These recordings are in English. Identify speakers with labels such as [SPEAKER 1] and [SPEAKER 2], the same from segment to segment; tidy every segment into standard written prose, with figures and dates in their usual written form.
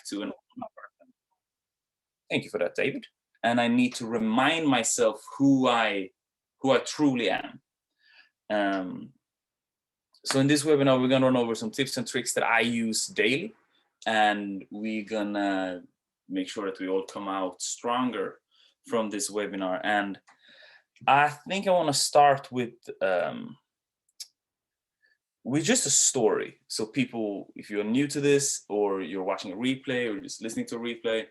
[SPEAKER 1] to an thank you for that, David. And I need to remind myself who I truly am. So in this webinar, we're gonna run over some tips and tricks that I use daily, and we're gonna make sure that we all come out stronger from this webinar. And I think I want to start with just a story. So people, if you're new to this, or you're watching a replay, or just listening to a replay,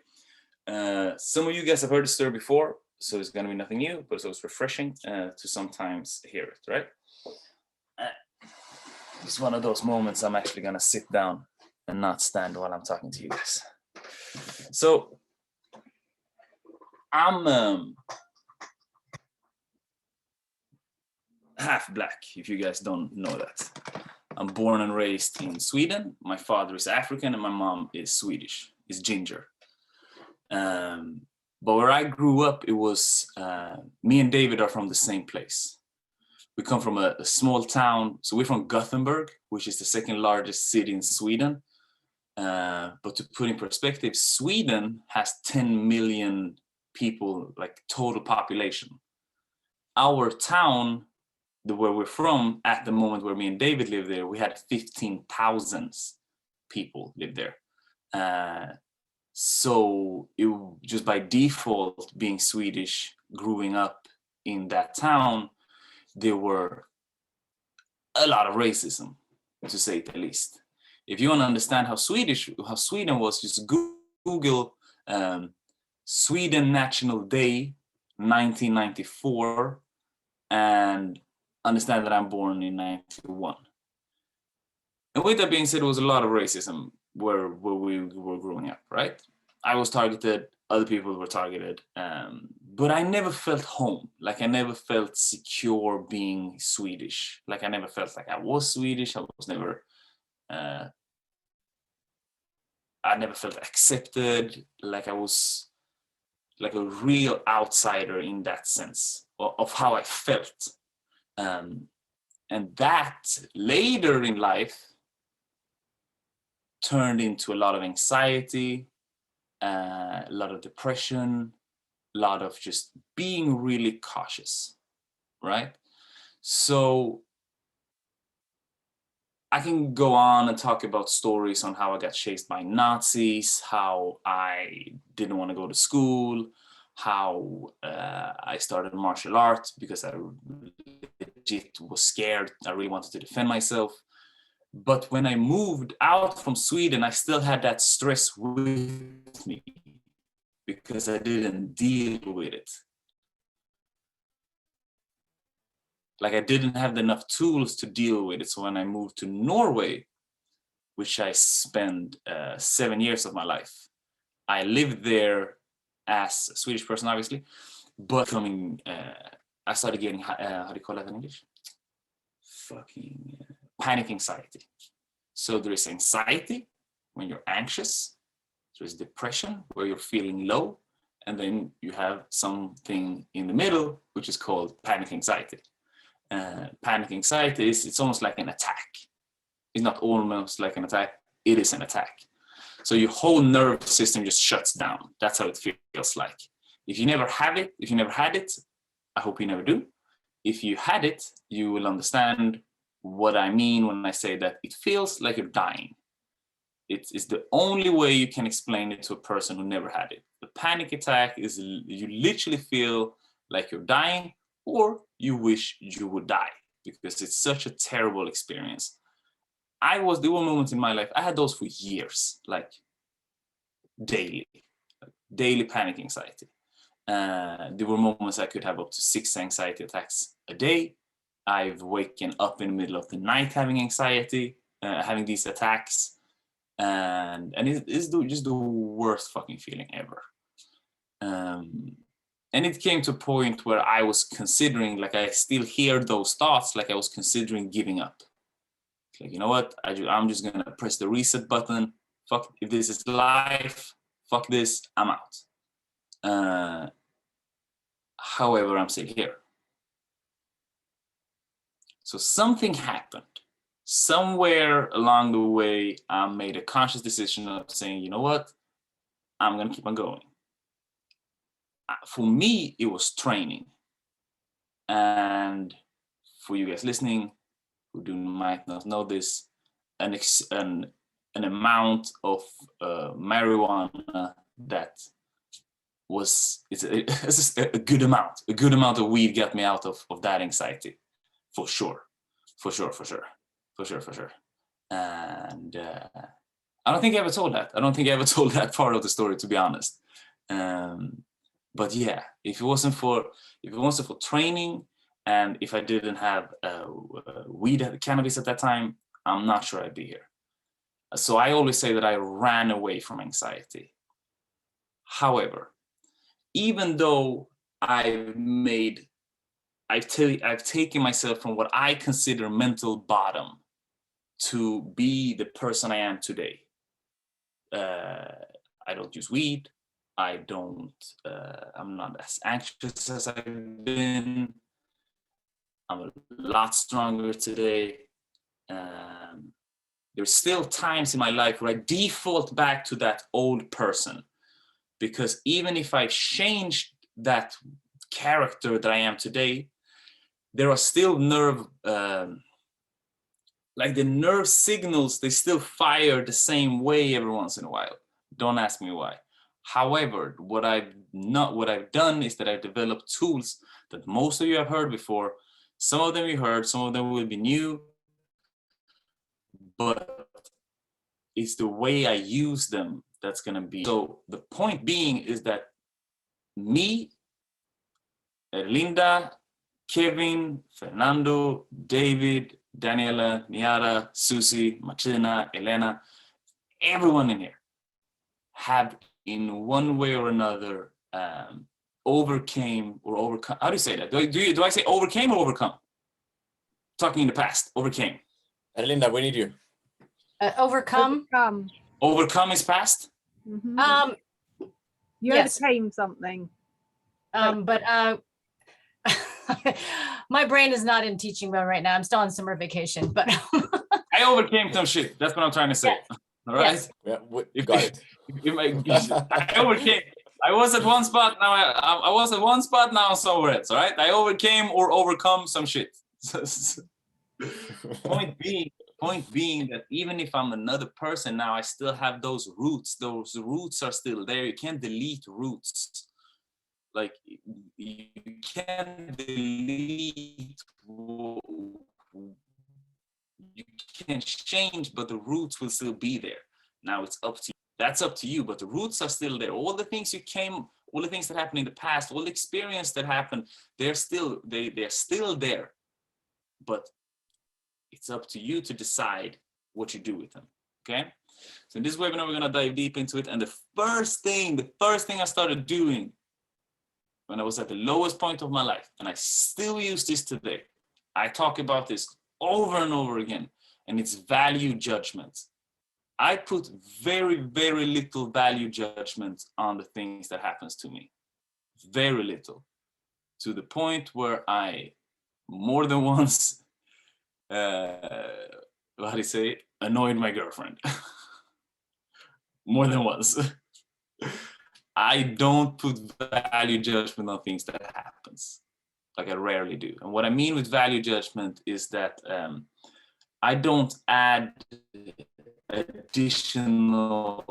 [SPEAKER 1] some of you guys have heard the story before, so it's gonna be nothing new, but it's refreshing to sometimes hear it, right? It's one of those moments I'm actually gonna sit down and not stand while I'm talking to you guys. So I'm half black, if you guys don't know that. I'm born and raised in Sweden. My father is African and my mom is Swedish, is ginger. But where I grew up, it was, me and David are from the same place. We come from a small town. So we're from Gothenburg, which is the second largest city in Sweden. But to put in perspective, Sweden has 10 million people, like total population. Our town, where we're from, at the moment where me and David lived there, we had 15,000 people live there. So it just by default, being Swedish, growing up in that town, there were a lot of racism, to say the least. If you want to understand how Sweden was, just Google Sweden National Day 1994 and understand that I'm born in 91. And with that being said, there was a lot of racism where we were growing up, right? I was targeted, other people were targeted, but I never felt home. Like I never felt secure being Swedish. Like I never felt like I was Swedish. I never felt accepted. Like I was like a real outsider in that sense of how I felt. And that later in life turned into a lot of anxiety, a lot of depression, a lot of just being really cautious, right? So I can go on and talk about stories on how I got chased by Nazis, how I didn't want to go to school, how I started martial arts because I legit was scared. I really wanted to defend myself. But when I moved out from Sweden, I still had that stress with me because I didn't deal with it. Like I didn't have enough tools to deal with it. So when I moved to Norway, which I spent 7 years of my life, I lived there as a Swedish person, obviously, but I started getting, how do you call that in English? Panic anxiety. So there is anxiety when you're anxious. There is depression where you're feeling low. And then you have something in the middle, which is called panic anxiety. Panic anxiety it's almost like an attack. It's not almost like an attack, it is an attack. So your whole nervous system just shuts down. That's how it feels like. If you never had it, I hope you never do. If you had it, you will understand what I mean when I say that it feels like you're dying. It's the only way you can explain it to a person who never had it. The panic attack is you literally feel like you're dying or you wish you would die because it's such a terrible experience. There were moments in my life, I had those for years, like daily panic anxiety. There were moments I could have up to 6 anxiety attacks a day. I've waken up in the middle of the night having anxiety, having these attacks, and it's just the worst fucking feeling ever. And it came to a point where I was considering, like I still hear those thoughts, like I was considering giving up. Like, you know what, I'm just gonna press the reset button. Fuck, if this is life, fuck this, I'm out. However, I'm still here. So something happened. somewhere along the way, I made a conscious decision of saying, you know what, I'm gonna keep on going. For me, it was training. And for you guys listening who might not know this, an amount of marijuana that it's a good amount of weed got me out of that anxiety, for sure. And I don't think I ever told that. I don't think I ever told that part of the story, to be honest. But yeah, if it wasn't for training, and if I didn't have weed, cannabis at that time, I'm not sure I'd be here. So I always say that I ran away from anxiety. However, even though I've taken myself from what I consider mental bottom to be the person I am today. I don't use weed. I'm not as anxious as I've been. I'm a lot stronger today. There's still times in my life where I default back to that old person, because even if I've changed that character that I am today, there are still like the nerve signals, they still fire the same way every once in a while. Don't ask me why. However, what I've done is that I've developed tools that most of you have heard before. Some of them you heard, some of them will be new, but it's the way I use them that's gonna be. So the point being is that me, Erlinda, Kevin, Fernando, David, Daniela, Niara, Susie, Martina, Elena, everyone in here have in one way or another overcame or overcome. How do you say that? Do I say overcame or overcome? Talking in the past, overcame.
[SPEAKER 2] Erlinda, we need you.
[SPEAKER 3] Overcome.
[SPEAKER 1] Overcome is past?
[SPEAKER 3] Mm-hmm.
[SPEAKER 4] You
[SPEAKER 3] yes.
[SPEAKER 4] overcame something.
[SPEAKER 3] But my brain is not in teaching mode right now. I'm still on summer vacation, but
[SPEAKER 1] I overcame some shit. That's what I'm trying to say.
[SPEAKER 3] Yes.
[SPEAKER 1] All right.
[SPEAKER 3] Yes.
[SPEAKER 2] Yeah, we got it.
[SPEAKER 1] I overcame. I was at one spot. Now I was at one spot. Now I'm somewhere else. All right. I overcame or overcome some shit. Point being that even if I'm another person now, I still have those roots. Those roots are still there. You can't delete roots. Like you can't delete. You can change, but the roots will still be there. Now it's up to you. That's up to you, but the roots are still there. All the things all the things that happened in the past, all the experience that happened, they're still there. But it's up to you to decide what you do with them. Okay? So in this webinar, we're gonna dive deep into it. And the first thing I started doing when I was at the lowest point of my life, and I still use this today, I talk about this over and over again, and it's value judgment. I put very, very little value judgment on the things that happens to me. Very little. To the point where I more than once, annoyed my girlfriend. More than once. I don't put value judgment on things that happens. Like I rarely do. And what I mean with value judgment is that I don't add additional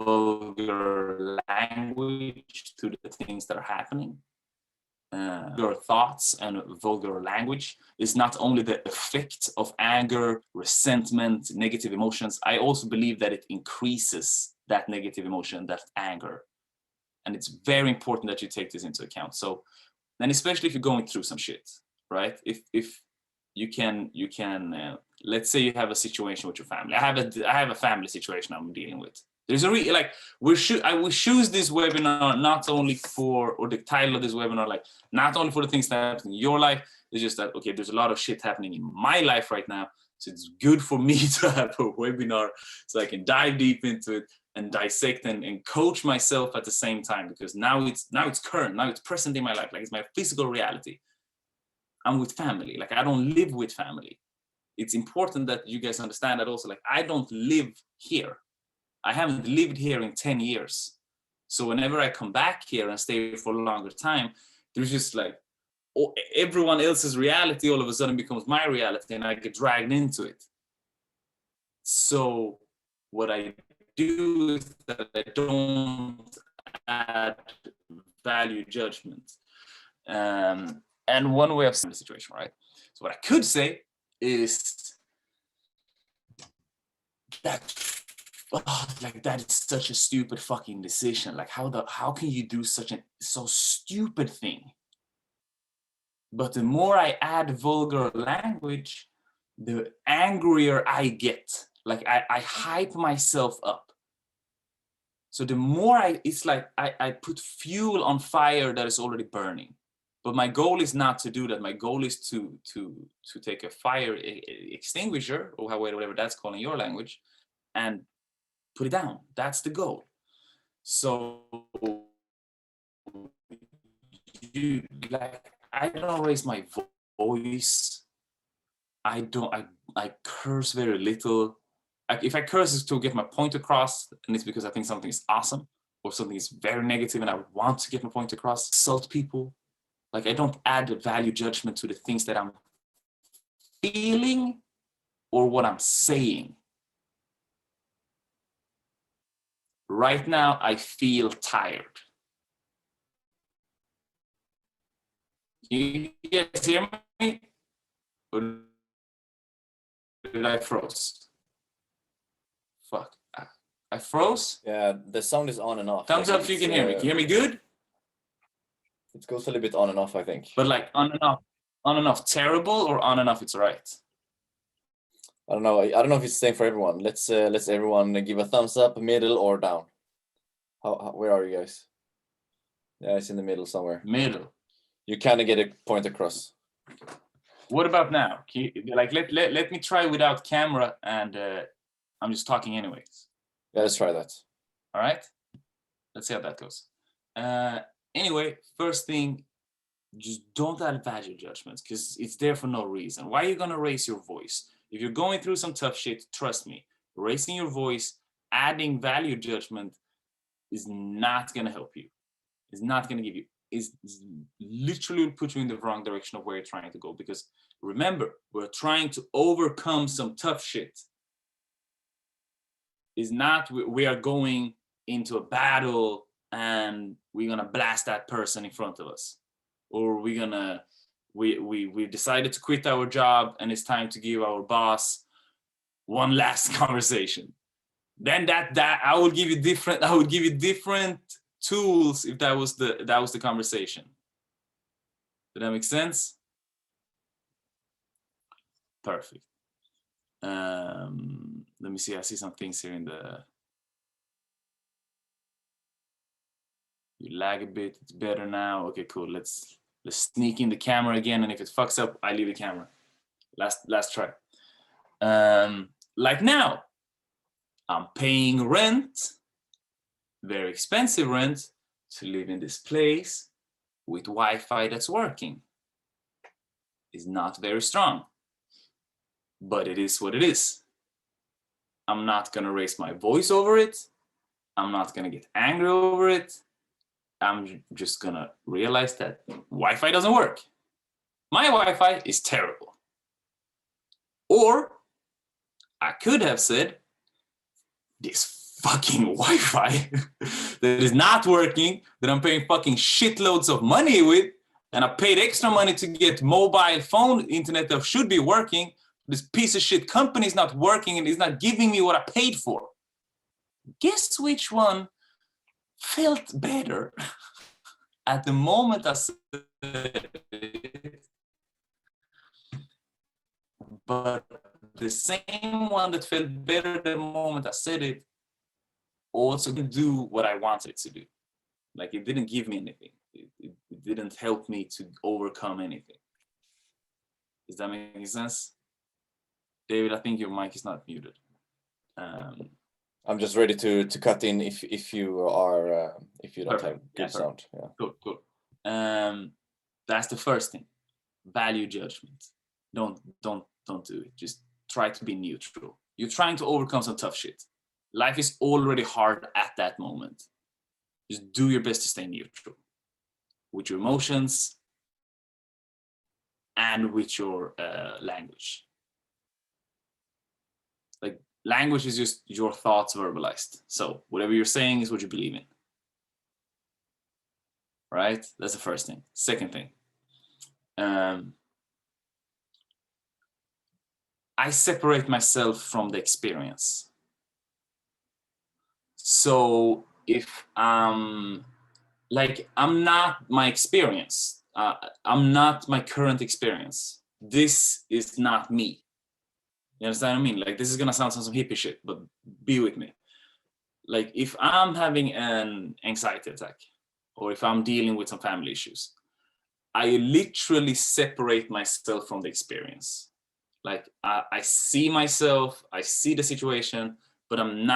[SPEAKER 1] vulgar language to the things that are happening. Your thoughts and vulgar language is not only the effect of anger, resentment, negative emotions. I also believe that it increases that negative emotion, that anger. And it's very important that you take this into account. So, and especially if you're going through some shit, right? If you can, let's say you have a situation with your family. I have a family situation I'm dealing with. There's a we choose this webinar not only for, or the title of this webinar, like not only for the things that happen in your life. It's just that, okay, there's a lot of shit happening in my life right now. So it's good for me to have a webinar so I can dive deep into it and dissect and coach myself at the same time, because now it's current, now it's present in my life. Like it's my physical reality. I'm with family. Like I don't live with family. it's important that you guys understand that also. Like, I don't live here. I haven't lived here in 10 years. So whenever I come back here and stay for a longer time, there's just like everyone else's reality all of a sudden becomes my reality, and I get dragged into it. So what I do is that I don't add value judgment. And one way of seeing the situation, right? So what I could say is that, like, that is such a stupid fucking decision. Like, how can you do such a so stupid thing? But the more I add vulgar language, the angrier I get. Like, I hype myself up. So the more it's like I put fuel on fire that is already burning. But my goal is not to do that. My goal is to take a fire extinguisher, or whatever that's called in your language, and put it down. That's the goal. So I don't raise my voice. I curse very little. If I curse, it's to get my point across, and it's because I think something is awesome or something is very negative and I want to get my point across. Insult people. Like, I don't add value judgment to the things that I'm feeling or what I'm saying. Right now, I feel tired. You guys hear me? Or did I froze? Fuck. I froze?
[SPEAKER 2] Yeah, the sound is on and off.
[SPEAKER 1] Thumbs
[SPEAKER 2] Like,
[SPEAKER 1] up if you can hear me. Can you hear me good?
[SPEAKER 2] It goes a little bit on and off, I think.
[SPEAKER 1] But like on and off terrible, or on and off it's all right?
[SPEAKER 2] I don't know. I don't know if it's the same for everyone. Let's everyone give a thumbs up, middle, or down. Where are you guys? Yeah, it's in the middle somewhere.
[SPEAKER 1] Middle.
[SPEAKER 2] You kind of get a point across.
[SPEAKER 1] What about now? Can you, like, let me try without camera, and I'm just talking anyways.
[SPEAKER 2] Yeah, let's try that.
[SPEAKER 1] All right. Let's see how that goes. Anyway, first thing, just don't add value judgments, because it's there for no reason. Why are you gonna raise your voice? If you're going through some tough shit, trust me, raising your voice, adding value judgment is not gonna help you. It's not gonna give you, it's literally will put you in the wrong direction of where you're trying to go. Because remember, we're trying to overcome some tough shit. Is not we are going into a battle and we're gonna blast that person in front of us, or we decided to quit our job and it's time to give our boss one last conversation. Then that I would give you different tools if that was the conversation. Did that make sense? Perfect. Let me see. I see some things here in the. You lag a bit. It's better now. Okay, cool. Let's sneak in the camera again, and if it fucks up, I leave the camera. Last try. Like now, I'm paying rent, very expensive rent, to live in this place with Wi-Fi that's working. It's not very strong, but it is what it is. I'm not gonna raise my voice over it. I'm not gonna get angry over it. I'm just gonna realize that Wi-Fi doesn't work. My Wi-Fi is terrible. Or I could have said, this fucking Wi-Fi that is not working, that I'm paying fucking shitloads of money with, and I paid extra money to get mobile phone internet that should be working. This piece of shit company is not working and is not giving me what I paid for. Guess which one felt better at the moment I said it, but the same one that felt better the moment I said it also didn't do what I wanted it to do. Like, it didn't give me anything. It didn't help me to overcome anything. Does that make sense? David, I think your mic is not muted.
[SPEAKER 2] I'm just ready to cut in if you are if you don't
[SPEAKER 1] Perfect.
[SPEAKER 2] have good sound. Yeah.
[SPEAKER 1] Cool. That's the first thing. Value judgment. Don't do it. Just try to be neutral. You're trying to overcome some tough shit. Life is already hard at that moment. Just do your best to stay neutral with your emotions and with your language. Like, language is just your thoughts verbalized. So whatever you're saying is what you believe in. Right? That's the first thing. Second thing. I separate myself from the experience. So if I'm not my experience, I'm not my current experience. This is not me. You understand what I mean? Like, this is gonna sound some hippie shit, but be with me. Like, if I'm having an anxiety attack, or if I'm dealing with some family issues, I literally separate myself from the experience. Like, I see myself, I see the situation, but I'm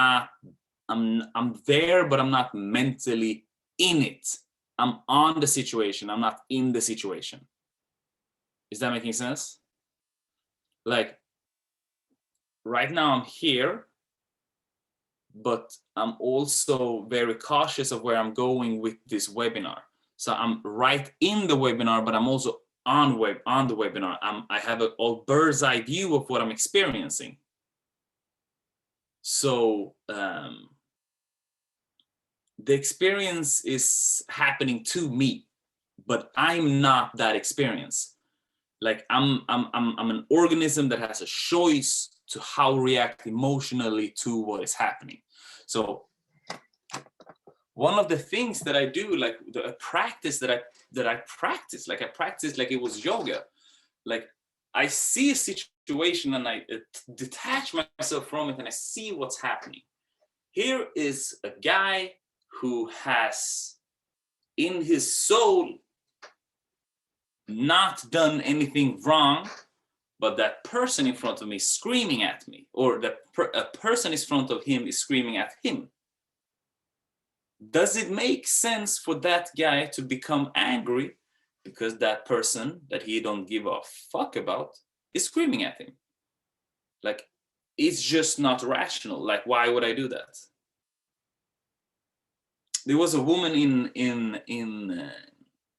[SPEAKER 1] there, but I'm not mentally in it. I'm on the situation, I'm not in the situation. Is that making sense? Like, right now I'm here, but I'm also very cautious of where I'm going with this webinar. So I'm right in the webinar, but I'm also on the webinar. I have a bird's eye view of what I'm experiencing. So the experience is happening to me, but I'm not that experience. Like, I'm an organism that has a choice to how react emotionally to what is happening. So one of the things that I do, like a practice that I practice, like I practice like it was yoga. Like, I see a situation and I detach myself from it and I see what's happening. Here is a guy who has in his soul not done anything wrong, but that person in front of me is screaming at me, or a person in front of him is screaming at him. Does it make sense for that guy to become angry because that person that he don't give a fuck about is screaming at him? Like, it's just not rational. Like, why would I do that? There was a woman in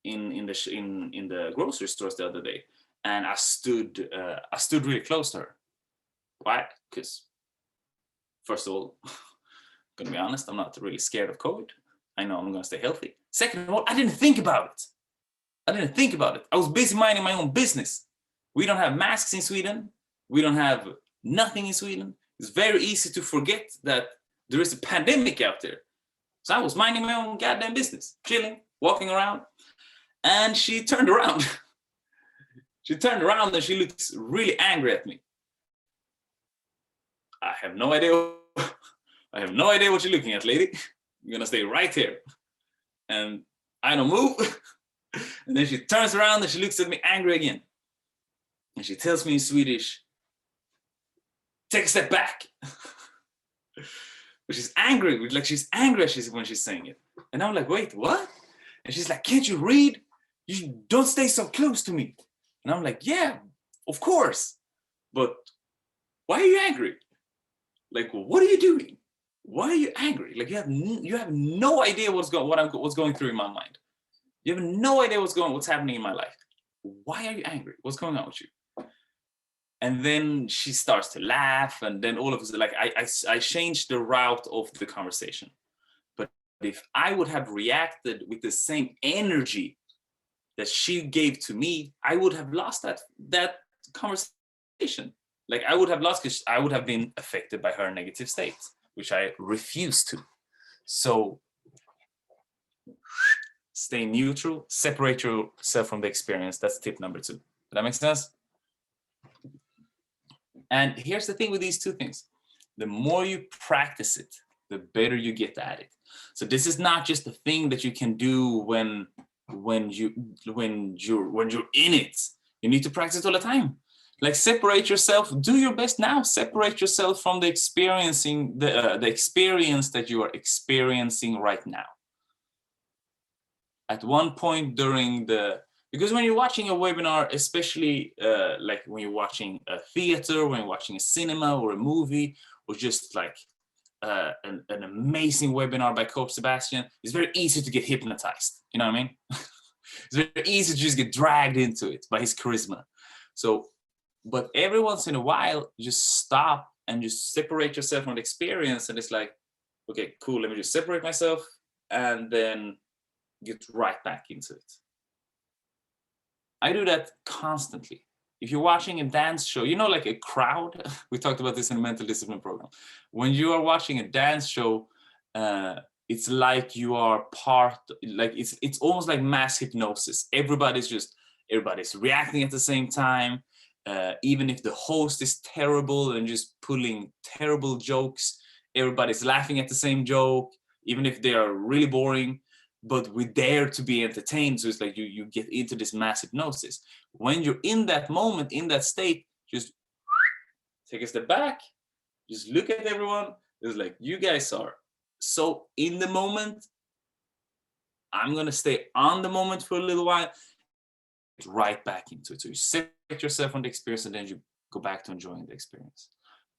[SPEAKER 1] the grocery stores the other day, and I stood really close to her. Why? Because, first of all, gonna be honest, I'm not really scared of COVID. I know I'm gonna stay healthy. Second of all, I didn't think about it. I was busy minding my own business. We don't have masks in Sweden. We don't have nothing in Sweden. It's very easy to forget that there is a pandemic out there. So I was minding my own goddamn business, chilling, walking around, and she turned around. She turned around and she looks really angry at me. I have no idea what you're looking at, lady. You're gonna stay right here. And I don't move. And then she turns around and she looks at me angry again. And she tells me in Swedish, take a step back. But she's angry, like she's angry when she's saying it. And I'm like, wait, what? And she's like, can't you read? You don't stay so close to me. And I'm like, yeah, of course. But why are you angry? Like, what are you doing? Why are you angry? Like, you have no idea what's going through in my mind. You have no idea what's happening in my life. Why are you angry? What's going on with you? And then she starts to laugh, and then all of a sudden, like, I changed the route of the conversation. But if I would have reacted with the same energy that she gave to me, I would have lost that conversation. Like, I would have lost because I would have been affected by her negative state, which I refuse to. So stay neutral, separate yourself from the experience. That's tip number 2. Does that make sense? And here's the thing with these two things. The more you practice it, the better you get at it. So this is not just a thing that you can do when you're in it. You need to practice all the time. Like, separate yourself, do your best now. Separate yourself from the experience that you are experiencing right now. At one point during the Because when you're watching a webinar, especially like when you're watching a theater, when you're watching a cinema or a movie, or just like an amazing webinar by Coach Sebastian, it's very easy to get hypnotized. You know what I mean? It's very easy to just get dragged into it by his charisma. So, but every once in a while, just stop and just separate yourself from the experience. And it's like, okay, cool, let me just separate myself and then get right back into it. I do that constantly. If you're watching a dance show, you know, like a crowd, we talked about this in the mental discipline program. When you are watching a dance show, it's like you are part, like it's almost like mass hypnosis. Everybody's reacting at the same time. Even if the host is terrible and just pulling terrible jokes, everybody's laughing at the same joke, even if they are really boring, but we dare to be entertained. So it's like you get into this mass hypnosis. When you're in that moment, in that state, just take a step back, just look at everyone. It's like, you guys are so in the moment. I'm gonna stay on the moment for a little while, right back into it. So you separate yourself from the experience and then you go back to enjoying the experience.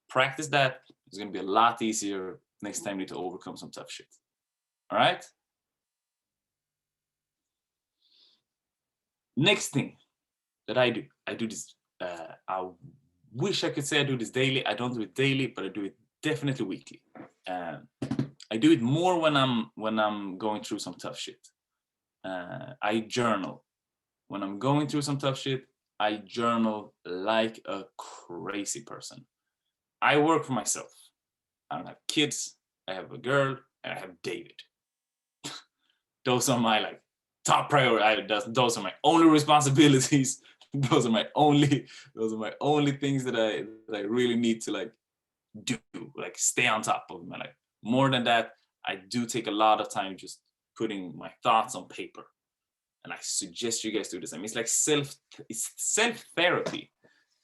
[SPEAKER 1] Practice that. It's gonna be a lot easier next time you need to overcome some tough shit. All right? Next thing that I do this, I wish I could say I do this daily. I don't do it daily, but I do it definitely weekly. I do it more when I'm going through some tough shit. I journal. When I'm going through some tough shit, I journal like a crazy person. I work for myself. I don't have kids. I have a girl, and I have David. Those are my like top priority. Those are my only responsibilities. Those are my only things that I really need to like do, like stay on top of my life. More than that, I do take a lot of time just putting my thoughts on paper. And I suggest you guys do the same. It's like self-therapy.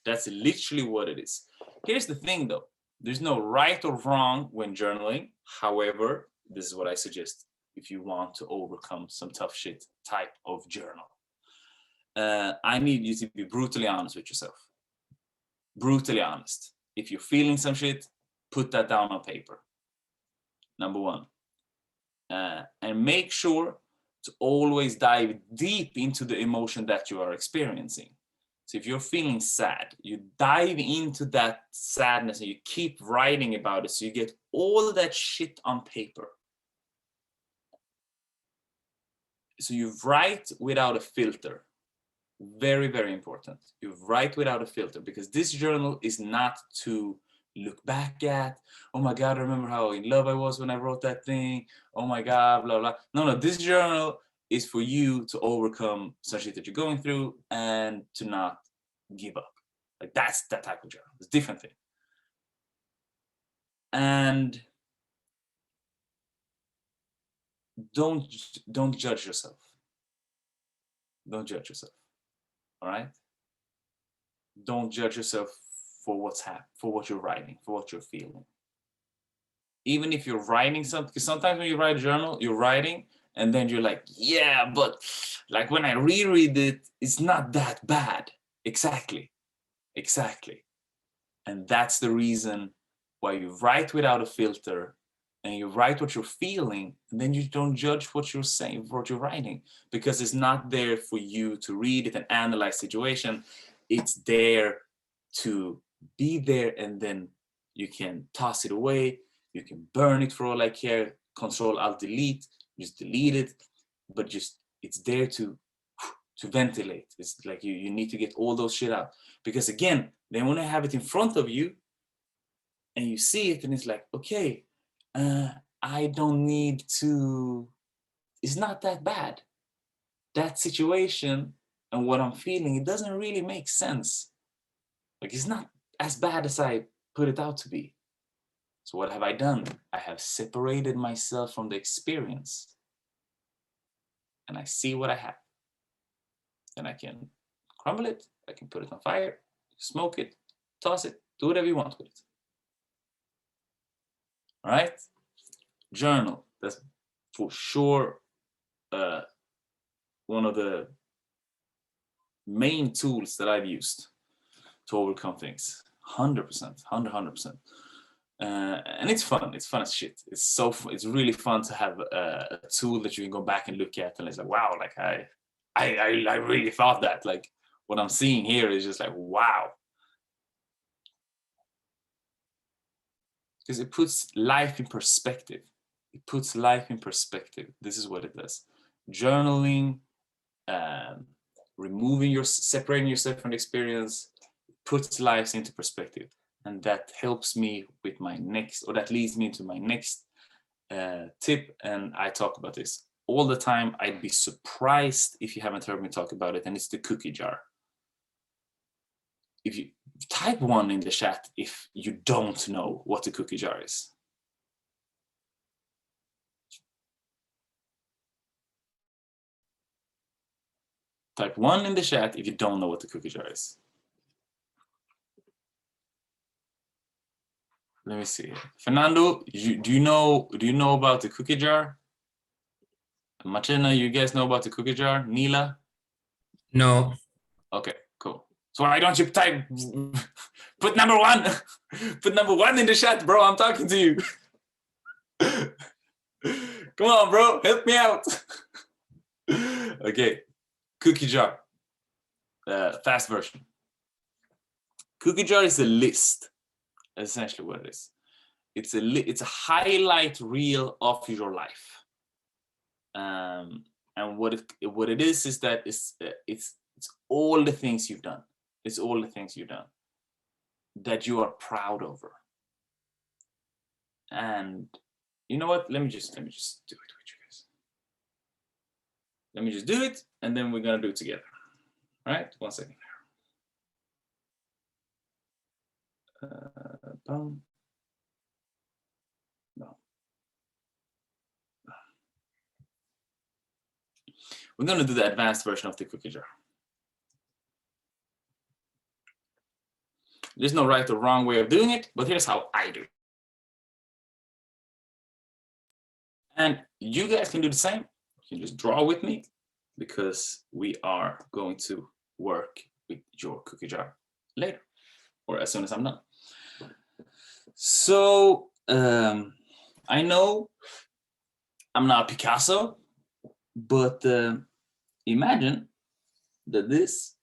[SPEAKER 1] That's literally what it is. Here's the thing though. There's no right or wrong when journaling. However, this is what I suggest if you want to overcome some tough shit type of journal. I need you to be brutally honest with yourself. Brutally honest. If you're feeling some shit, put that down on paper. Number one. And make sure to always dive deep into the emotion that you are experiencing. So if you're feeling sad, you dive into that sadness and you keep writing about it so you get all that shit on paper. So you write without a filter. Very, very important. You write without a filter because this journal is not to look back at. Oh my God, I remember how in love I was when I wrote that thing. Oh my God, blah, blah. No, this journal is for you to overcome some shit that you're going through and to not give up. Like that's that type of journal. It's a different thing. And don't judge yourself. Don't judge yourself. All right? Don't judge yourself for what's happening, for what you're writing, for what you're feeling. Even if you're writing something, because sometimes when you write a journal, you're writing and then you're like, yeah, but like when I reread it, it's not that bad. Exactly. And that's the reason why you write without a filter and you write what you're feeling, and then you don't judge what you're saying, what you're writing, because it's not there for you to read it and analyze situation. It's there to be there, and then you can toss it away. You can burn it for all I care. Control-Alt-Delete, just delete it, but just it's there to ventilate. It's like you need to get all those shit out, because again, then when I have it in front of you and you see it, and it's like, okay, I don't need to, it's not that bad. That situation and what I'm feeling, it doesn't really make sense. Like it's not as bad as I put it out to be. So what have I done? I have separated myself from the experience and I see what I have. And I can crumble it, I can put it on fire, smoke it, toss it, do whatever you want with it. All right? Journal. That's for sure one of the main tools that I've used to overcome things. 100%, 100%. And it's fun. It's fun as shit. It's really fun to have a tool that you can go back and look at, and it's like, wow, like I really thought that. Like what I'm seeing here is just like, wow. Because it puts life in perspective. It puts life in perspective. This is what it does. Journaling, separating yourself from the experience, puts lives into perspective. And that helps me with my next, or that leads me into my next tip. And I talk about this all the time. I'd be surprised if you haven't heard me talk about it. And it's the cookie jar. If you type 1 in the chat if you don't know what the cookie jar is. Type 1 in the chat if you don't know what the cookie jar is. Let me see. Fernando, do you know about the cookie jar? Martina, you guys know about the cookie jar? Nila?
[SPEAKER 5] No.
[SPEAKER 1] Okay, cool. So why don't you type, put number 1, put number 1 in the chat, bro. I'm talking to you. Come on, bro, help me out. Okay, cookie jar, fast version. Cookie jar is a list. That's essentially what it is. It's a highlight reel of your life. And what it is that it's all the things you've done. It's all the things you've done that you are proud over. And you know what? Let me just do it with you guys. Let me just do it, and then we're gonna do it together. All right? 1 second. Boom. No. We're gonna do the advanced version of the cookie jar. There's no right or wrong way of doing it, but here's how I do it. And you guys can do the same. You can just draw with me, because we are going to work with your cookie jar later, or as soon as I'm done. So I know I'm not Picasso, but imagine that this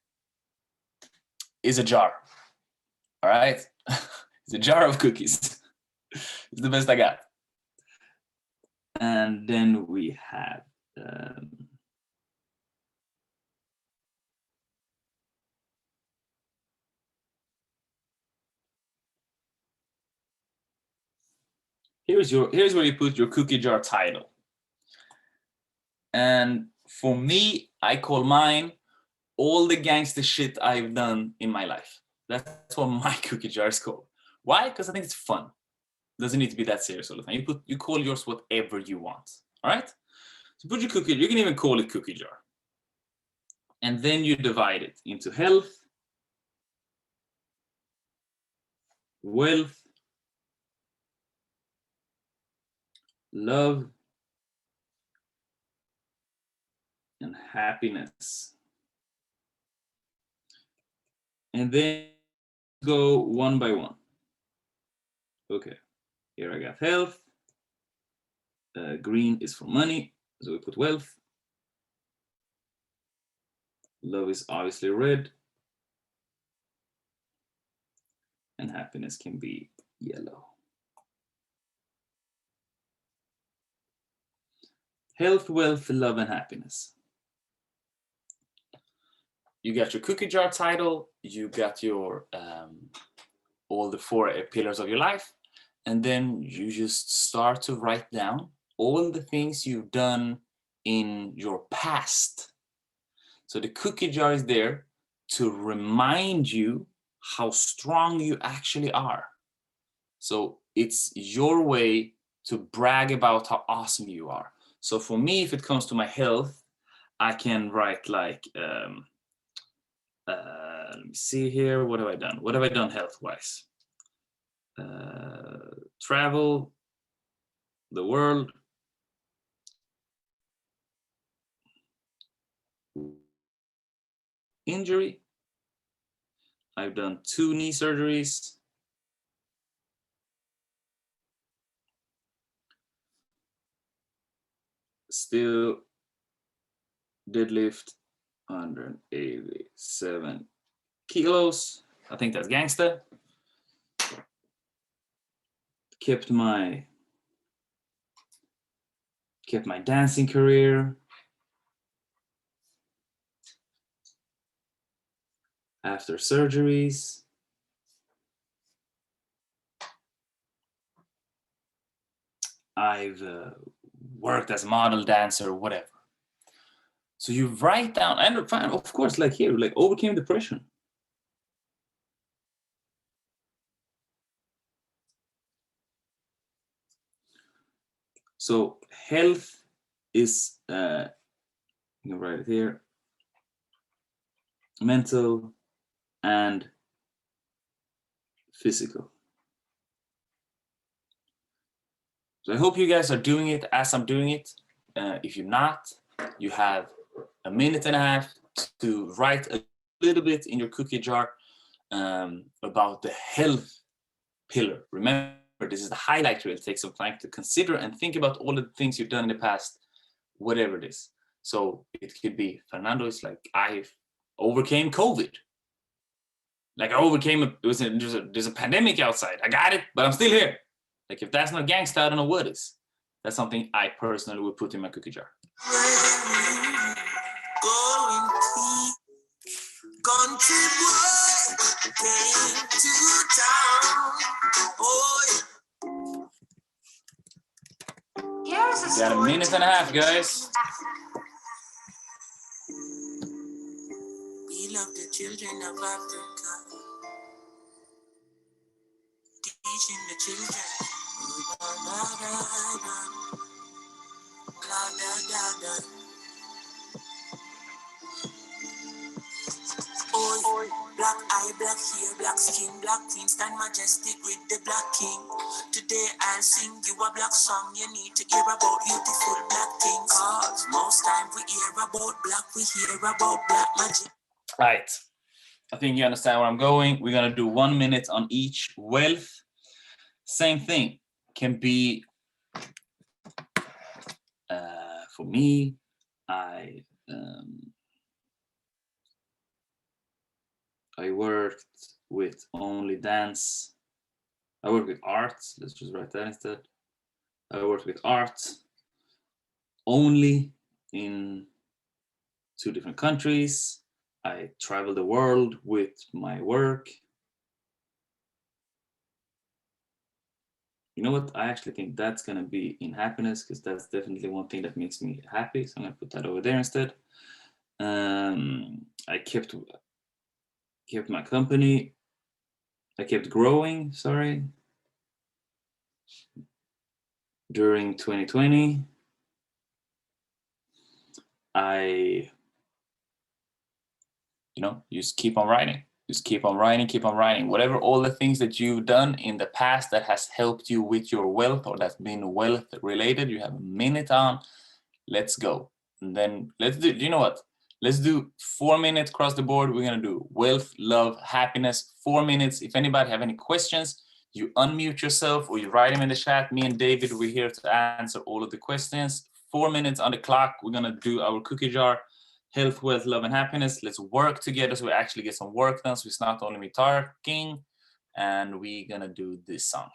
[SPEAKER 1] is a jar. All right, it's a jar of cookies. It's the best I got. And then we have here's where you put your cookie jar title. And for me, I call mine all the gangster shit I've done in my life. That's what my cookie jar is called. Why? Because I think it's fun. It doesn't need to be that serious all the time. You call yours whatever you want. All right? So put your cookie, you can even call it cookie jar. And then you divide it into health, wealth, love, and happiness. And then go one by one. Okay, here I got health. Green is for money, so we put wealth. Love is obviously red. And happiness can be yellow. Health, wealth, love, and happiness. You got your cookie jar title, you got your all the 4 pillars of your life, and then you just start to write down all the things you've done in your past. So the cookie jar is there to remind you how strong you actually are. So it's your way to brag about how awesome you are. So for me, if it comes to my health, I can write like, let me see here, what have I done? What have I done health-wise? Travel, the world, injury. I've done 2 knee surgeries. Still deadlift 187 kilos. I think that's gangster. Kept my dancing career. After surgeries. I've worked as a model, dancer, whatever. So you write down, and of course, like here, like overcame depression. So health is, you can write it here, mental and physical. So I hope you guys are doing it as I'm doing it. If you're not, you have a minute and a half to write a little bit in your cookie jar about the health pillar. Remember, this is the highlight reel. Take some time to consider and think about all the things you've done in the past, whatever it is. So it could be, Fernando is like, I overcame COVID. Like I overcame, there's a pandemic outside. I got it, but I'm still here. Like if that's not gangsta, I don't know what is. That's something I personally would put in my cookie jar. Got a minute and a half, guys.
[SPEAKER 5] We love the children of Africa, teaching the children. Black eye, black hair, black skin, black queen, stand majestic with the black king. Today I'll sing you a black song. You need to hear about beautiful black things. Cause most time we hear about black, we hear about black magic.
[SPEAKER 1] Right. I think you understand where I'm going. We're gonna do 1 minute on each. Wealth, same thing. Can be, for me, I worked with only dance. I worked with art. Let's just write that instead. I worked with art only in 2 different countries. I traveled the world with my work. You know what? I actually think that's gonna be in happiness because that's definitely one thing that makes me happy. So I'm gonna put that over there instead. I kept my company. I kept growing, sorry, during 2020. I, just keep on writing. Just keep on writing. Whatever, all the things that you've done in the past that has helped you with your wealth or that's been wealth related, you have a minute on. Let's go. And then let's do, you know what? Let's do 4 minutes across the board. We're going to do wealth, love, happiness, 4 minutes. If anybody have any questions, you unmute yourself or you write them in the chat. Me and David, we're here to answer all of the questions. 4 minutes on the clock. We're going to do our cookie jar. Health, wealth, love, and happiness. Let's work together so we actually get some work done. So it's not only me talking. And we're going to do this song.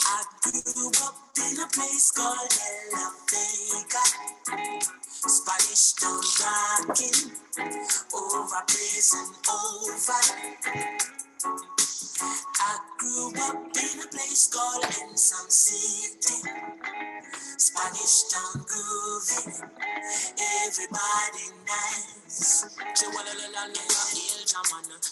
[SPEAKER 5] I grew up in a place called La Vega, Spanish town rocking, over prison over. I grew up in a place called Ensom City, Spanish town groovy, Everybody nice.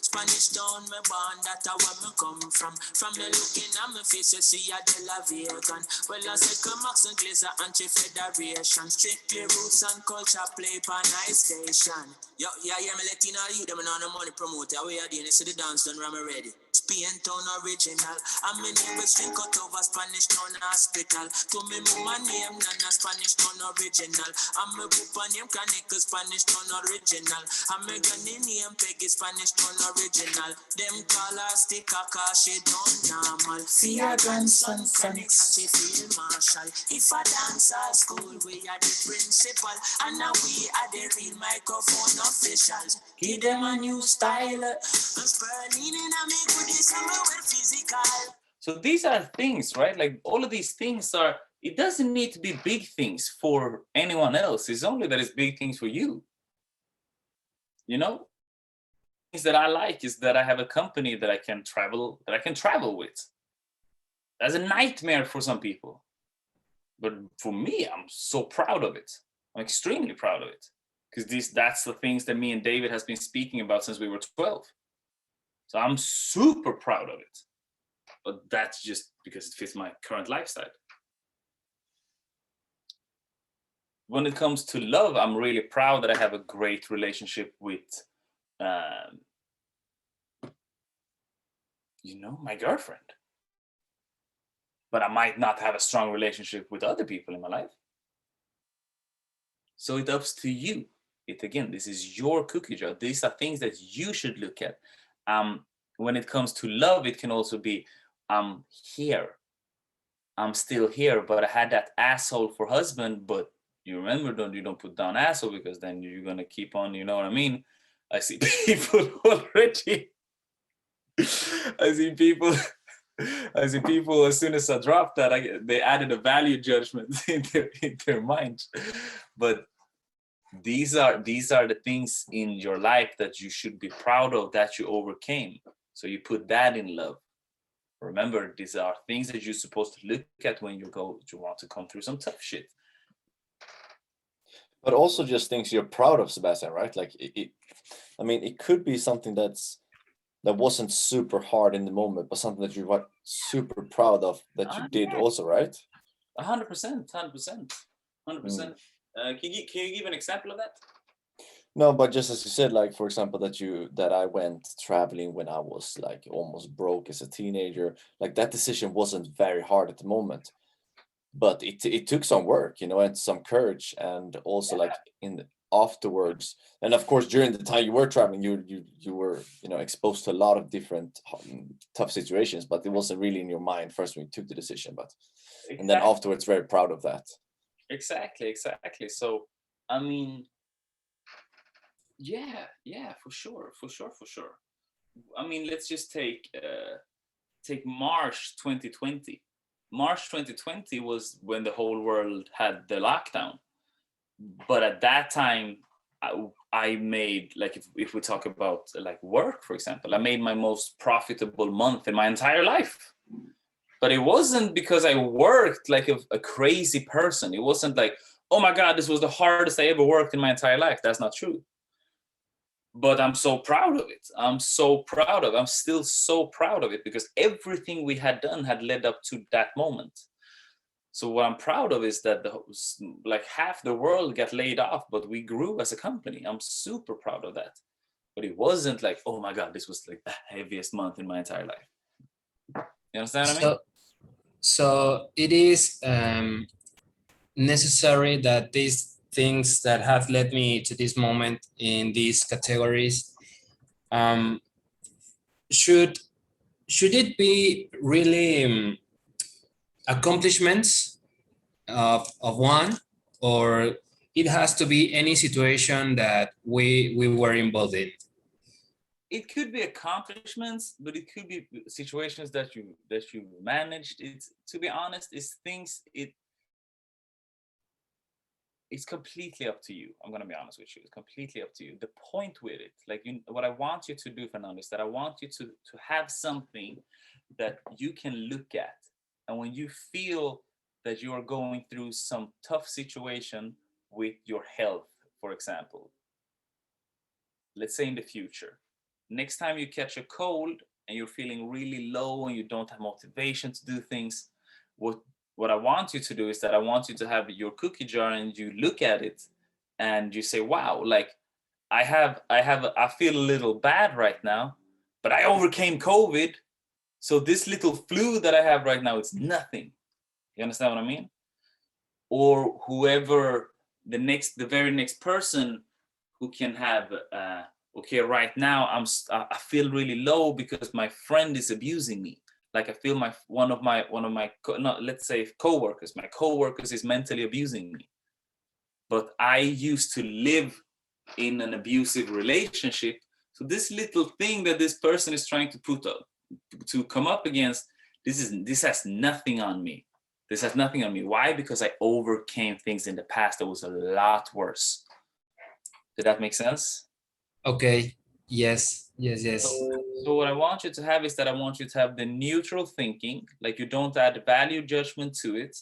[SPEAKER 5] Spanish town, me born, that's where me come from. From me looking at me face, you see a De La Vegan. Well, I say Max and Glazer, anti-federation. Strictly roots and culture play for nice station. Yo, yeah, me let you know you, them on the money promoter. We are doing this to the dance, done, I'm ready. Spain town original. I'm in name string cut over Spanish town hospital. To me mama name Nana Spanish town original. I'm a papa name Chronicle Spanish town original. I'm a granny name Peggy Spanish town original. Them call her sticker cause she don't normal. See her grandson Chronic and she feel marshal. If a dancer school we are the principal. And now we are the real microphone officials. Give them a new style.
[SPEAKER 1] So these are things, right? Like all of these things are, it doesn't need to be big things for anyone else. It's only that it's big things for you. You know? Things that I like is that I have a company that I can travel with. That's a nightmare for some people. But for me, I'm so proud of it. I'm extremely proud of it. Because that's the things that me and David has been speaking about since we were 12. So I'm super proud of it. But that's just because it fits my current lifestyle. When it comes to love, I'm really proud that I have a great relationship with, my girlfriend. But I might not have a strong relationship with other people in my life. So it's up to you. This is your cookie jar. These are things that you should look at. When it comes to love, it can also be, I'm here. I'm still here, but I had that asshole for husband, but you remember, you don't put down asshole because then you're going to keep on, you know what I mean? I see people already. I see people as soon as I dropped that, they added a value judgment in their mind. But these are the things in your life that you should be proud of that you overcame. So you put that in love. Remember, these are things that you're supposed to look at when you want to come through some tough shit.
[SPEAKER 2] But also just things you're proud of, Sebastian, right? Like it could be something that wasn't super hard in the moment, but something that you were super proud of that you did also, right?
[SPEAKER 1] 100%. Can you give an example of that?
[SPEAKER 2] No, but just as you said, like, for example, that I went traveling when I was like almost broke as a teenager, like that decision wasn't very hard at the moment, but it took some work, and some courage, and also like afterwards, and of course during the time you were traveling, you were exposed to a lot of different tough situations, but it wasn't really in your mind first when you took the decision, but exactly. And then afterwards, very proud of that. Exactly.
[SPEAKER 1] So I mean, yeah, for sure. I mean, let's just take March 2020. March 2020 was when the whole world had the lockdown. But at that time, I made, like, if we talk about like work, for example, I made my most profitable month in my entire life. But it wasn't because I worked like a crazy person. It wasn't like, oh my God, this was the hardest I ever worked in my entire life. That's not true. But I'm so proud of it. I'm still so proud of it because everything we had done had led up to that moment. So what I'm proud of is that like half the world got laid off, but we grew as a company. I'm super proud of that. But it wasn't like, oh my God, this was like the heaviest month in my entire life. You understand what I mean?
[SPEAKER 6] So it is necessary that these things that have led me to this moment in these categories, should it be really accomplishments of one, or it has to be any situation that we were involved in?
[SPEAKER 1] It could be accomplishments, but it could be situations that you managed. It's, to be honest, it's completely up to you. I'm going to be honest with you. It's completely up to you. The point with it, like what I want you to do, Fernando, is that I want you to have something that you can look at. And when you feel that you are going through some tough situation with your health, for example. Let's say in the future, next time you catch a cold and you're feeling really low and you don't have motivation to do things, what I want you to do is that I want you to have your cookie jar and you look at it and you say, wow, like I feel a little bad right now, but I overcame COVID. So this little flu that I have right now, it's nothing. You understand what I mean? Or whoever the very next person who can have, okay, right now I feel really low because my friend is abusing me. Like I feel one of my let's say coworkers, my coworkers is mentally abusing me. But I used to live in an abusive relationship. So this little thing that this person is trying to put up, to come up against, this has nothing on me. This has nothing on me. Why? Because I overcame things in the past that was a lot worse. Did that make sense?
[SPEAKER 6] Okay. Yes.
[SPEAKER 1] So what I want you to have is that I want you to have the neutral thinking, like you don't add value judgment to it.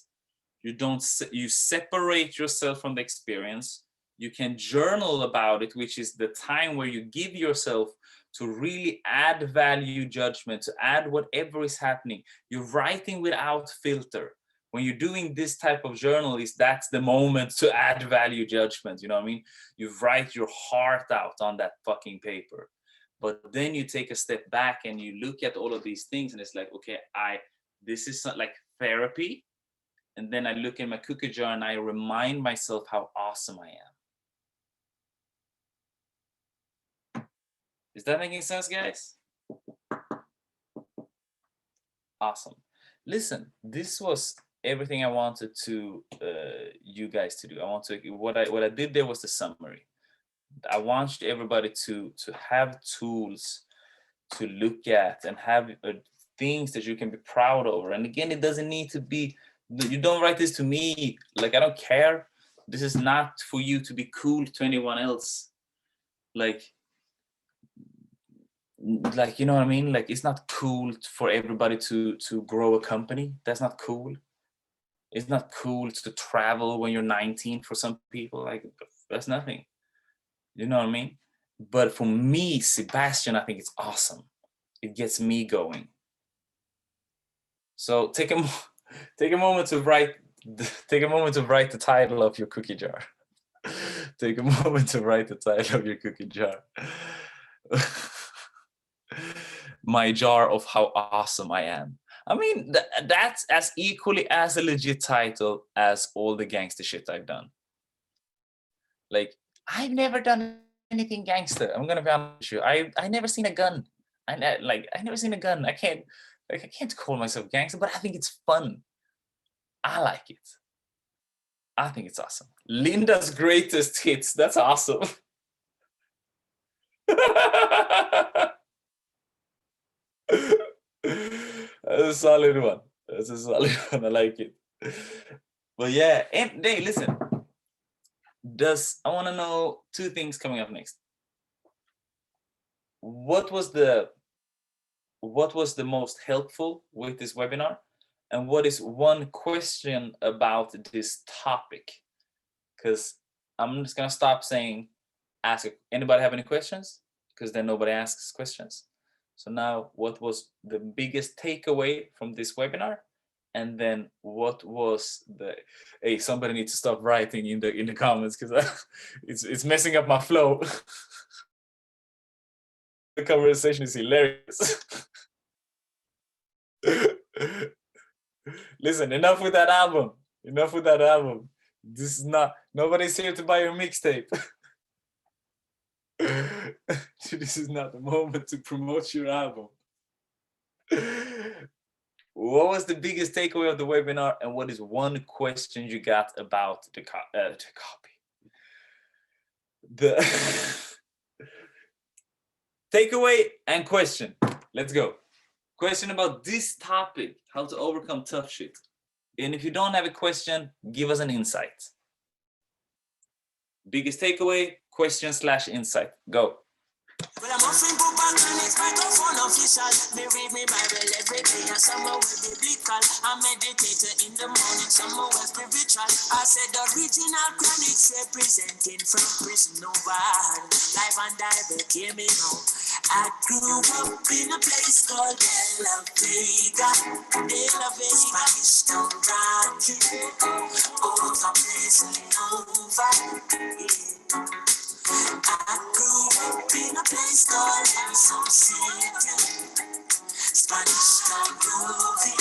[SPEAKER 1] You separate yourself from the experience. You can journal about it, which is the time where you give yourself to really add value judgment, to add whatever is happening. You're writing without filter. When you're doing this type of journal, that's the moment to add value judgment. You know what I mean? You write your heart out on that fucking paper. But then you take a step back and you look at all of these things and it's like, okay, this is like therapy. And then I look in my cookie jar and I remind myself how awesome I am. Is that making sense, guys? Awesome. Listen, this was everything I wanted to you guys to do. What I did there was the summary. I want everybody to have tools to look at and have things that you can be proud of. And again, it doesn't need to be, you don't write this to me, like I don't care. This is not for you to be cool to anyone else. Like you know what I mean? Like it's not cool for everybody to grow a company. That's not cool. It's not cool to travel when you're 19 for some people. Like that's nothing. You know what I mean? But for me, Sebastian, I think it's awesome. It gets me going. So take a moment to write the title of your cookie jar. Take a moment to write the title of your cookie jar. My jar of how awesome I am. I mean, that's as equally as a legit title as all the gangster shit I've done. Like, I've never done anything gangster. I'm gonna be honest with you. I never seen a gun. I never seen a gun. I can't call myself gangster, but I think it's fun. I like it. I think it's awesome. Linda's greatest hits. That's awesome. That's a solid one. I like it. But yeah, and hey, listen. I want to know two things coming up next. What was the most helpful with this webinar? And what is one question about this topic? Because I'm just gonna stop saying, anybody have any questions? Because then nobody asks questions. So now, what was the biggest takeaway from this webinar? And then what was hey, somebody needs to stop writing in the comments because it's messing up my flow. The conversation is hilarious. Listen, enough with that album. Enough with that album. This is not, nobody's here to buy your mixtape. This is not the moment to promote your album. What was the biggest takeaway of the webinar, and what is one question you got about the copy? The takeaway and question. Let's go. Question about this topic, how to overcome tough shit. And if you don't have a question, give us an insight. Biggest takeaway, question / insight. Go.
[SPEAKER 5] Well, I'm offering Chronics microphone official. Me read me Bible every day, and somewhere will biblical. I meditate in the morning, somewhere will spiritual. I said original Chronics representing from prison over. Life and direct, hear me now. I grew up in a place called De La Vega. De La Vega, Spanish Town rocking. Over prison over. I grew up in a place called Some City. Spanish Town groovy.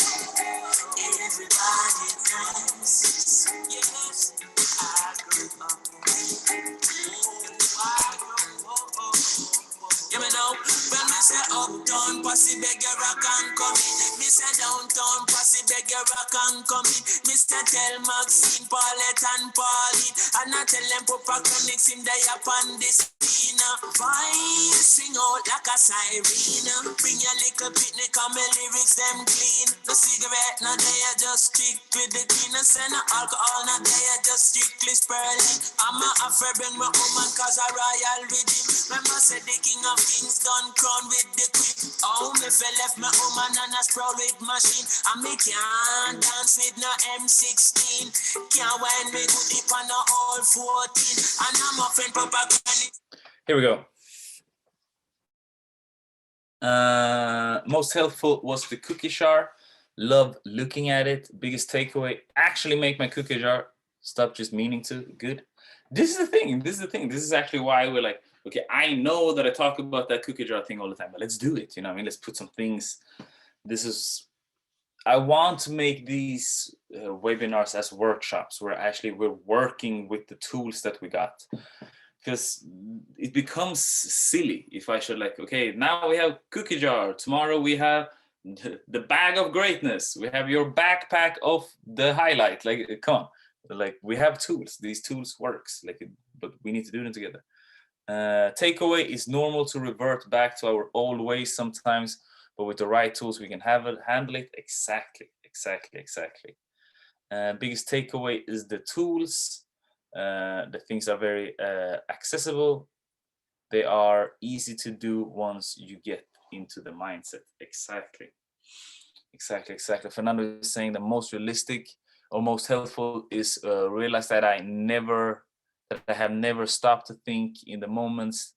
[SPEAKER 5] Everybody dances. Yes, I grew up. You know, when me say uptown, posse beg your rock and come in. Me say downtown, posse beg your rock and come in. Me say tell Maxine, Paulette and Pauline, and I tell them Papa Chronics in the upon this scene. Fine, sing out like a siren. Bring your little picnic and my lyrics them clean. No cigarette, no day, I just stick with the cleaners and no alcohol, no day, I just strictly spurling. I'm a afraid bring my woman cause I royal with him. Remember said the king of kings done crown with the queen. Oh, me fell left my woman and a sprawl with machine. And me can't dance with no M16. Can't wind me good deep on the all 14. And I'm a friend Papa Chronics.
[SPEAKER 1] Here we go. Most helpful was the cookie jar. Love looking at it. Biggest takeaway, actually make my cookie jar. Stop just meaning to. Good. This is the thing. This is actually why we're like, okay, I know that I talk about that cookie jar thing all the time, but let's do it. You know what I mean? Let's put some things. I want to make these webinars as workshops where we're working with the tools that we got. Because it becomes silly if I should like, okay, now we have cookie jar. Tomorrow we have the bag of greatness. We have your backpack of the highlight. Like, come on. Like, we have tools. These tools works. But we need to do them together. Takeaway is normal to revert back to our old ways sometimes, but with the right tools we can handle it. Exactly. Biggest takeaway is the tools. The things are very accessible. They are easy to do once you get into the mindset. Exactly. Fernando is saying the most realistic or most helpful is realize that I have never stopped to think in the moments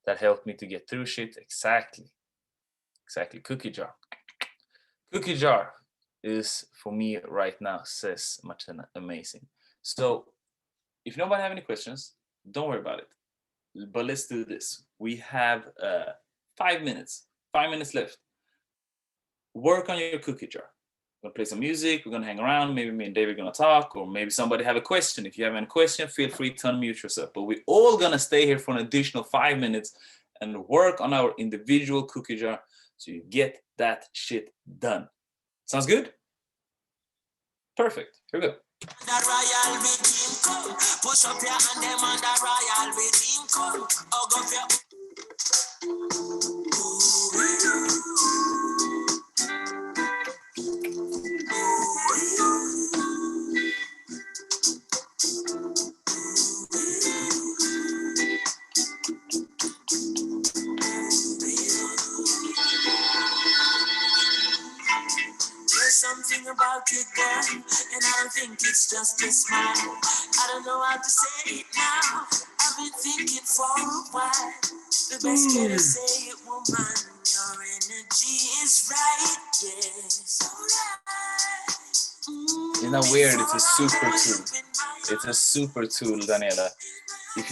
[SPEAKER 1] that helped me to get through shit. Exactly. Cookie jar. Cookie jar is for me right now says much amazing. So if nobody have any questions, don't worry about it. But let's do this. We have 5 minutes. 5 minutes left. Work on your cookie jar. We're gonna play some music. We're gonna hang around. Maybe me and David are gonna talk, or maybe somebody have a question. If you have any question, feel free to unmute yourself. But we're all gonna stay here for an additional 5 minutes and work on our individual cookie jar so you get that shit done. Sounds good? Perfect. Here we go.
[SPEAKER 5] The royal regime come. Push up your hand, them on the royal regime come. Hug up your. There's something about you, girl, and I don't think it's just a smile. I don't know how to say it now. I've been thinking for a while. The best way to say it, woman, your energy is right, yes.
[SPEAKER 1] Isn't that weird? It's a super tool. It's a super tool, Daniela. If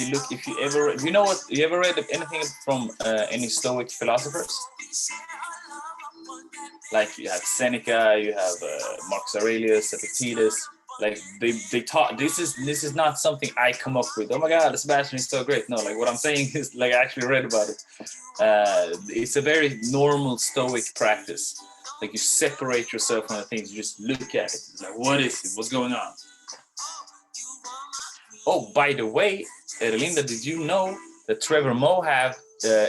[SPEAKER 1] you know what, you ever read anything from any Stoic philosophers? Like you have Seneca, you have Marcus Aurelius, Epictetus. Like they taught. This is not something I come up with. Oh my God, Sebastian is so great. No, like what I'm saying is like I actually read about it. It's a very normal Stoic practice. Like you separate yourself from the things. You just look at it. It's like, what is it? What's going on? Oh, by the way, Erlinda, did you know that Trevor Mohave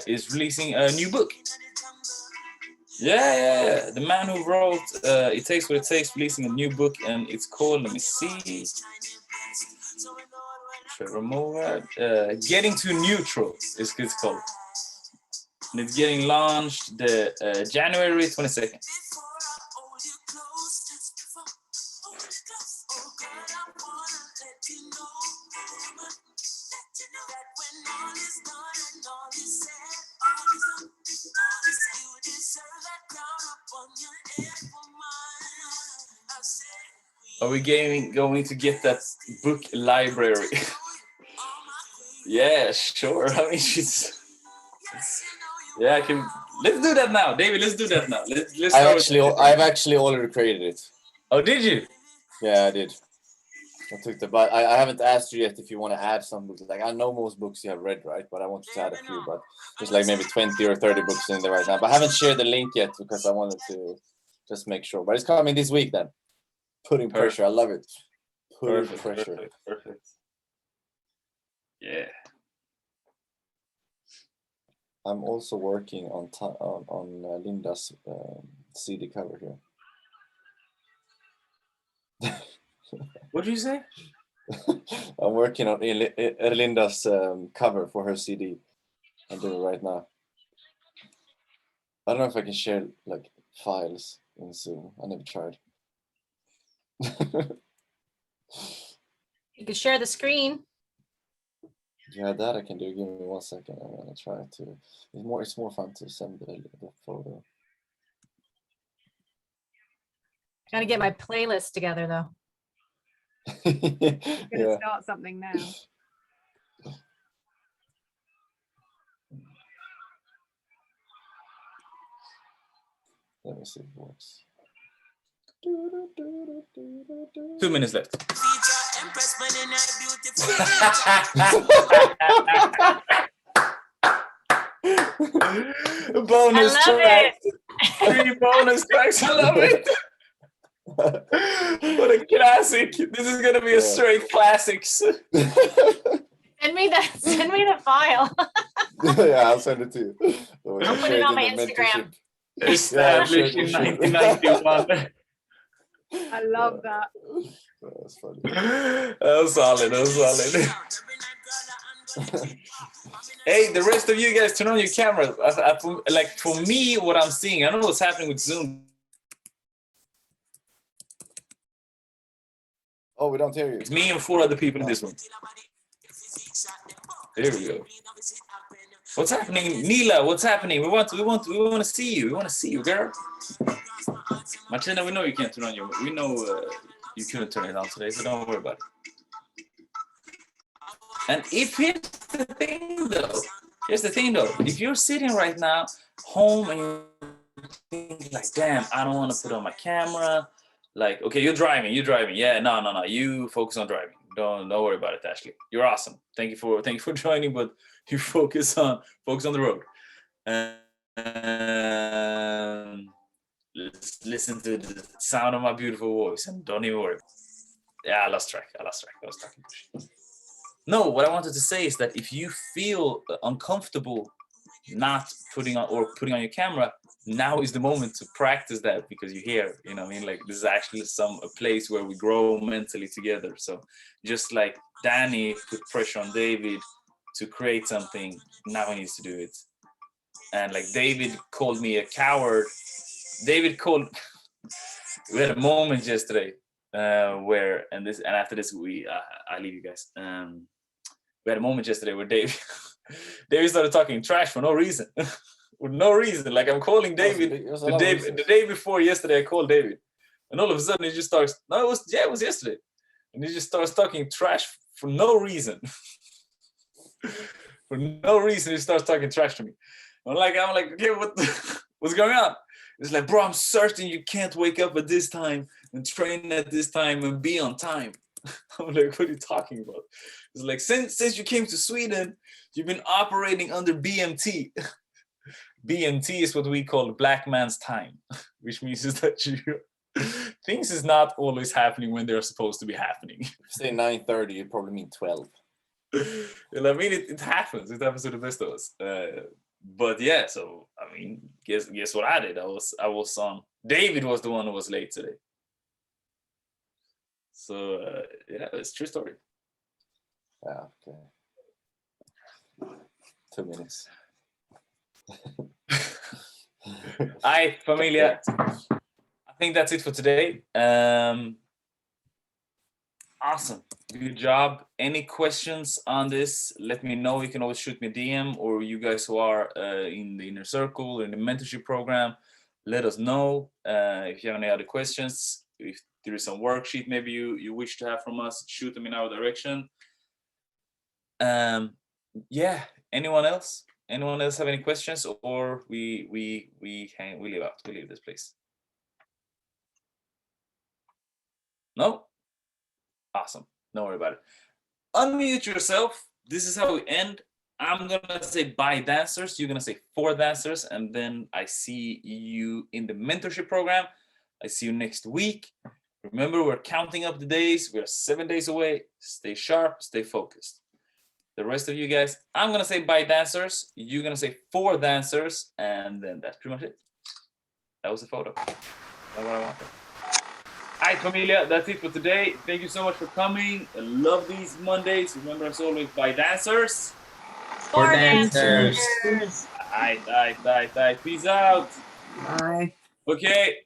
[SPEAKER 1] is releasing a new book? Yeah. The man who wrote It Takes What It Takes, releasing a new book, and it's called, let me see, Trevor Mohave, Getting to Neutral is it's called. and it's getting launched the January 22nd. Are we going to get that book library? Yeah, sure. I mean, she's. Yeah, I can. Let's do that now, David. Let's do that now. Let's
[SPEAKER 2] I've actually already created it.
[SPEAKER 1] Oh, did you?
[SPEAKER 2] Yeah, I did. I took the, but I haven't asked you yet if you want to add some books. Like I know most books you have read, right? But I want you to add a few. But there's like maybe 20 or 30 books in there right now. But I haven't shared the link yet because I wanted to just make sure. But it's coming this week then. Putting pressure. I love it. Putting pressure.
[SPEAKER 1] Perfect. Yeah.
[SPEAKER 2] I'm also working on Linda's CD cover here.
[SPEAKER 1] What did you say?
[SPEAKER 2] I'm working on Linda's cover for her CD. I'm doing it right now. I don't know if I can share like files in Zoom. I never tried.
[SPEAKER 3] You can share the screen.
[SPEAKER 2] Yeah, that I can do. Give me 1 second. I'm gonna try to. It's more fun to send the photo.
[SPEAKER 3] Gotta get my playlist together though.
[SPEAKER 4] You're gonna start something now.
[SPEAKER 2] Let me see if it works.
[SPEAKER 1] 2 minutes left. Bonus track. 3 bonus tracks. I love it. What a classic. This is gonna be a straight classics.
[SPEAKER 3] Send me the file.
[SPEAKER 2] Yeah, I'll send it to you.
[SPEAKER 3] I'll put it on my Instagram.
[SPEAKER 1] Established in 1991.
[SPEAKER 4] I love that.
[SPEAKER 2] That's funny.
[SPEAKER 1] That was solid. Hey, the rest of you guys, turn on your cameras. Like for me, what I'm seeing, I don't know what's happening with Zoom.
[SPEAKER 2] Oh, we don't hear you.
[SPEAKER 1] It's me and 4 other people in this room. There we go. What's happening, Nila? What's happening? We want to see you. We want to see you, girl. Martina, we know you can't turn on your. We know you couldn't turn it on today, so don't worry about it. And here's the thing though, if you're sitting right now home and you're thinking like, damn, I don't want to put on my camera. Like, okay, you're driving. Yeah, no. You focus on driving. Don't worry about it, Ashley. You're awesome. Thank you for joining, but you focus on the road. Listen to the sound of my beautiful voice and don't even worry. Yeah, I lost track. I was talking. No, what I wanted to say is that if you feel uncomfortable not putting on your camera, now is the moment to practice that, because you're here, you know what I mean? Like, this is actually a place where we grow mentally together. So just like Danny put pressure on David to create something, now he needs to do it. And like David called me a coward. We had a moment yesterday where, and after this I leave you guys. We had a moment yesterday where David started talking trash for no reason. For no reason. Like, I'm calling David the day before yesterday. I called David, and all of a sudden he just starts. No, it was yesterday, and he just starts talking trash for no reason. For no reason, he starts talking trash to me. I'm like, okay, what's going on? It's like, bro, I'm certain you can't wake up at this time and train at this time and be on time. I'm like, what are you talking about? It's like, since you came to Sweden, you've been operating under BMT. BMT is what we call black man's time, which means is that things is not always happening when they're supposed to be happening.
[SPEAKER 2] If you say 9:30, you probably mean 12.
[SPEAKER 1] Well, I mean, it happens. It happens to the best of us. But yeah, so I mean, guess what I did? I was on. David was the one who was late today. So yeah, it's a true story.
[SPEAKER 2] Yeah. Okay. 2 minutes.
[SPEAKER 1] Hi, familia. I think that's it for today. Awesome. Good job. Any questions on this? Let me know. You can always shoot me a DM, or you guys who are in the inner circle, in the mentorship program, let us know if you have any other questions. If there is some worksheet maybe you wish to have from us, shoot them in our direction. Yeah. Anyone else? Anyone else have any questions, or we leave out? We leave this place. No? Awesome. Don't worry about it. Unmute yourself. This is how we end. I'm gonna say bye, dancers. You're gonna say for dancers, and then I see you in the mentorship program. I see you next week. Remember, we're counting up the days. We're 7 days away. Stay sharp, stay focused. The rest of you guys, I'm gonna say bye, dancers. You're gonna say for dancers, and then that's pretty much it. That was the photo. That's what I wanted. Hi, familia. That's it for today. Thank you so much for coming. I love these Mondays. Remember, as always, bye, dancers.
[SPEAKER 6] For dancers.
[SPEAKER 1] All right. Peace out.
[SPEAKER 4] Bye.
[SPEAKER 1] Okay.